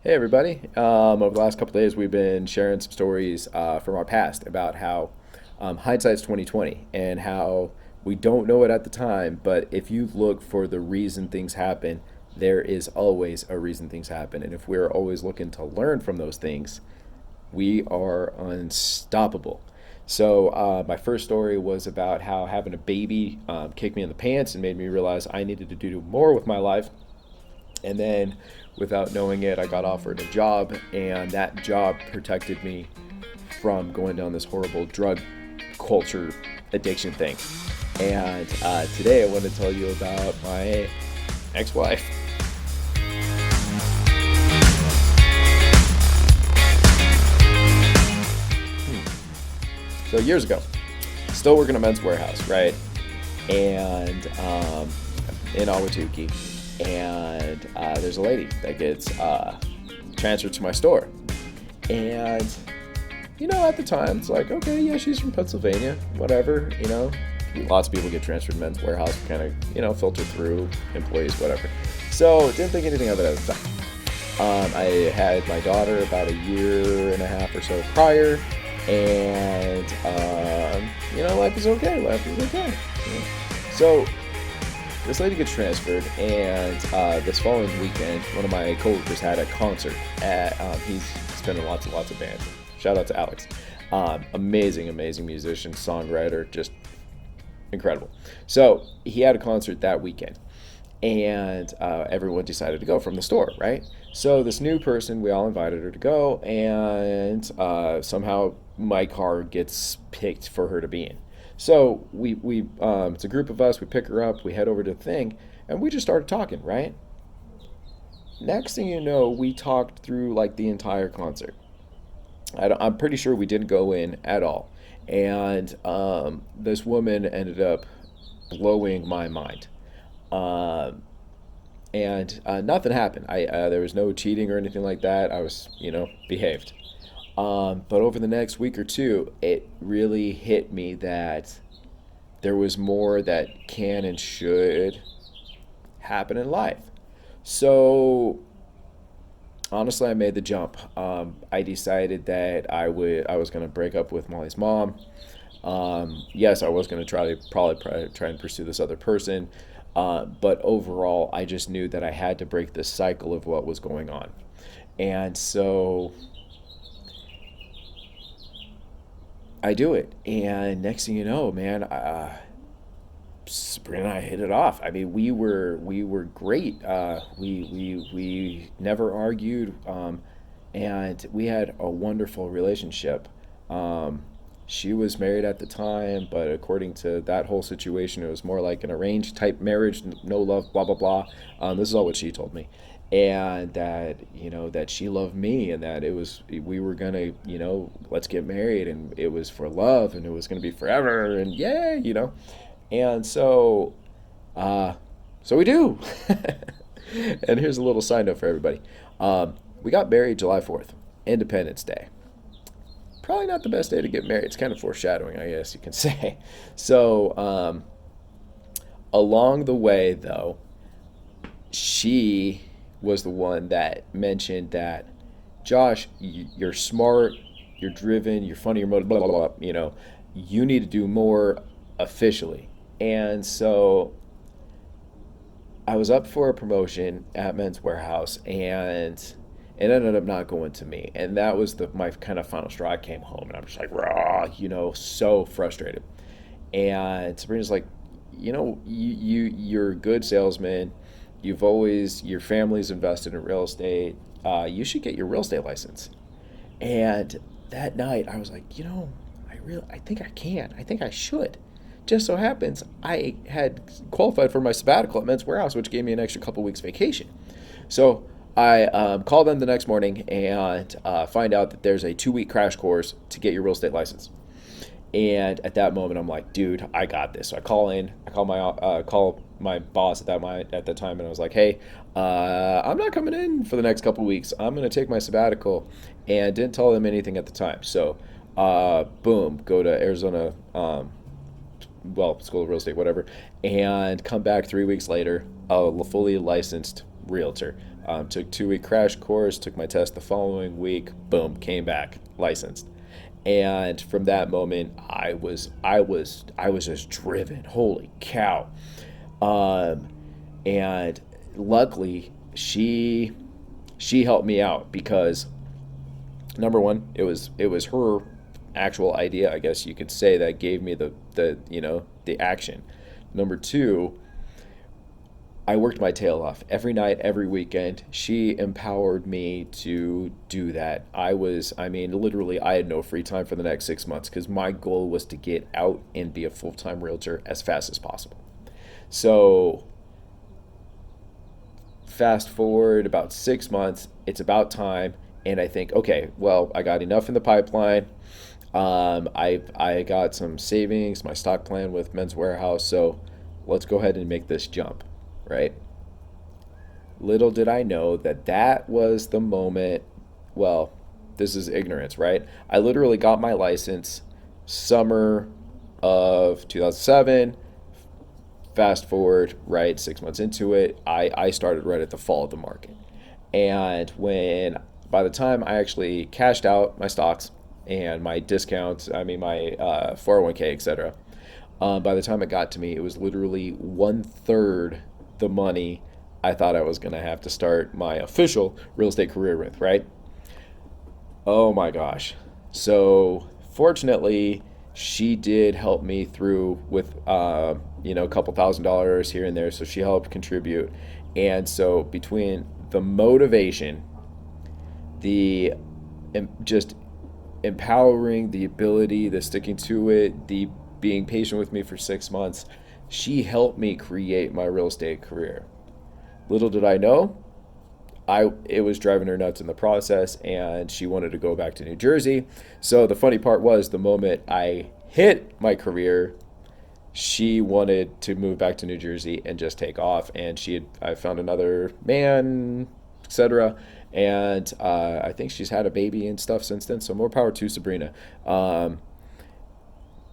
Hey everybody! Over the last couple of days, we've been sharing some stories from our past about how hindsight's 2020 and how we don't know it at the time, but if you look for the reason things happen, there is always a reason things happen, and if we're always looking to learn from those things, we are unstoppable. So my first story was about how having a baby kicked me in the pants and made me realize I needed to do more with my life. And then, without knowing it, I got offered a job, and that job protected me from going down this horrible drug culture addiction thing. And today, I want to tell you about my ex wife. So, years ago, still working at Men's Warehouse, right? And in Awatuki. And there's a lady that gets transferred to my store. And at the time, it's like, okay, yeah, she's from Pennsylvania, whatever, Lots of people get transferred to Men's Warehouse, kind of, filter through employees, whatever. So didn't think anything of it at the time. I had my daughter about a year and a half or so prior, and life was okay. So this lady gets transferred, and this following weekend, one of my coworkers had a concert at. He's been in lots and lots of bands. Shout out to Alex, amazing musician, songwriter, just incredible. So he had a concert that weekend, and everyone decided to go from the store, right? So this new person, we all invited her to go, and somehow my car gets picked for her to be in. So we it's a group of us. We pick her up. We head over to the thing, and we just started talking. Right. Next thing you know, we talked through like the entire concert. I'm pretty sure we didn't go in at all, and this woman ended up blowing my mind. Um, and nothing happened. I There was no cheating or anything like that. I was behaved. But over the next week or two, it really hit me that there was more that can and should happen in life. So honestly, I made the jump. I decided that I was going to break up with Molly's mom. Yes, I was going to probably try and pursue this other person, but overall, I just knew that I had to break the cycle of what was going on, and so I do it. And next thing you know, man, Sabrina and I hit it off. I mean, we were great. We never argued, and we had a wonderful relationship. She was married at the time, but according to that whole situation, it was more like an arranged type marriage, no love, blah blah blah. This is all what she told me, and that that she loved me, and that it was we were gonna let's get married, and it was for love, and it was gonna be forever, and yeah. And uh, so we do. And here's a little side note for everybody. We got married July 4th, Independence Day. Probably not the best day to get married. It's kind of foreshadowing, I guess you can say. So, along the way, though, she was the one that mentioned that, Josh, you're smart, you're driven, you're funny, you're motivated, blah, blah, blah, you need to do more officially. And so I was up for a promotion at Men's Warehouse, and it ended up not going to me. And that was my kind of final straw. I came home, and I'm just like, raw, so frustrated. And Sabrina's like, you're a good salesman. Your family's invested in real estate. You should get your real estate license. And that night, I was like, I think I can. I think I should. Just so happens I had qualified for my sabbatical at Men's Warehouse, which gave me an extra couple weeks vacation. So I call them the next morning and find out that there's a 2-week crash course to get your real estate license. And at that moment, I'm like, dude, I got this. So call my boss at that time, and I was like, hey, I'm not coming in for the next couple weeks. I'm gonna take my sabbatical, and didn't tell them anything at the time. So, boom, go to Arizona, school of real estate, whatever, and come back 3 weeks later, a fully licensed realtor. Took 2-week crash course, took my test the following week, boom, came back, licensed. And from that moment, I was just driven. Holy cow! And luckily, she helped me out because number one, it was her actual idea, I guess you could say, that gave me the action. Number two, I worked my tail off every night, every weekend. She empowered me to do that. Literally, I had no free time for the next 6 months because my goal was to get out and be a full-time realtor as fast as possible. So, fast forward about 6 months, it's about time, and I think, okay, well, I got enough in the pipeline. I got some savings, my stock plan with Men's Warehouse, so let's go ahead and make this jump. Right? Little did I know that was the moment. Well, this is ignorance, right? I literally got my license summer of 2007. Fast forward, right, 6 months into it, I started right at the fall of the market. And by the time I actually cashed out my stocks and my discounts, my 401k, etc., by the time it got to me, it was literally 1/3 the money I thought I was going to have to start my official real estate career with, right? Oh my gosh. So fortunately, she did help me through with, a couple $1,000s here and there. So she helped contribute. And so between the motivation, the just empowering, the ability, the sticking to it, the being patient with me for 6 months, she helped me create my real estate career. Little did I know, it was driving her nuts in the process, and she wanted to go back to New Jersey. So the funny part was, the moment I hit my career, she wanted to move back to New Jersey and just take off. And I found another man, etc. And I think she's had a baby and stuff since then. So more power to Sabrina.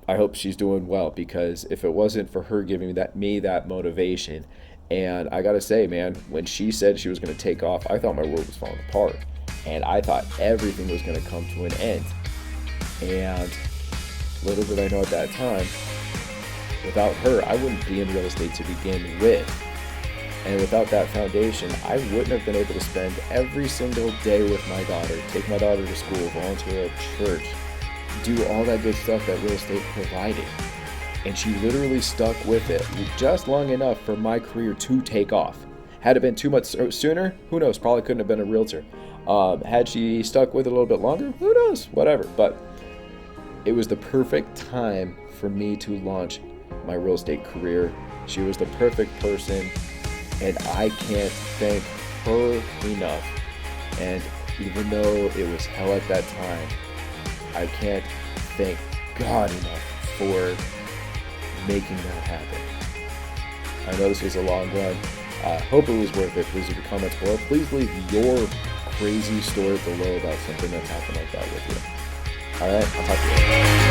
I hope she's doing well, because if it wasn't for her giving me that motivation, and I gotta say, man, when she said she was gonna take off, I thought my world was falling apart, and I thought everything was gonna come to an end. And little did I know at that time, without her, I wouldn't be in real estate to begin with. And without that foundation, I wouldn't have been able to spend every single day with my daughter, take my daughter to school, volunteer at church, do all that good stuff that real estate provided. And she literally stuck with it just long enough for my career to take off. Had it been too much sooner, who knows, probably couldn't have been a realtor. Had she stuck with it a little bit longer, who knows, whatever. But it was the perfect time for me to launch my real estate career. She was the perfect person, and I can't thank her enough. And even though it was hell at that time, I can't thank God enough for making that happen. I know this was a long run. Hope it was worth it. Please leave your comments below. Please leave your crazy story below about something that happened like that with you. All right, I'll talk to you later.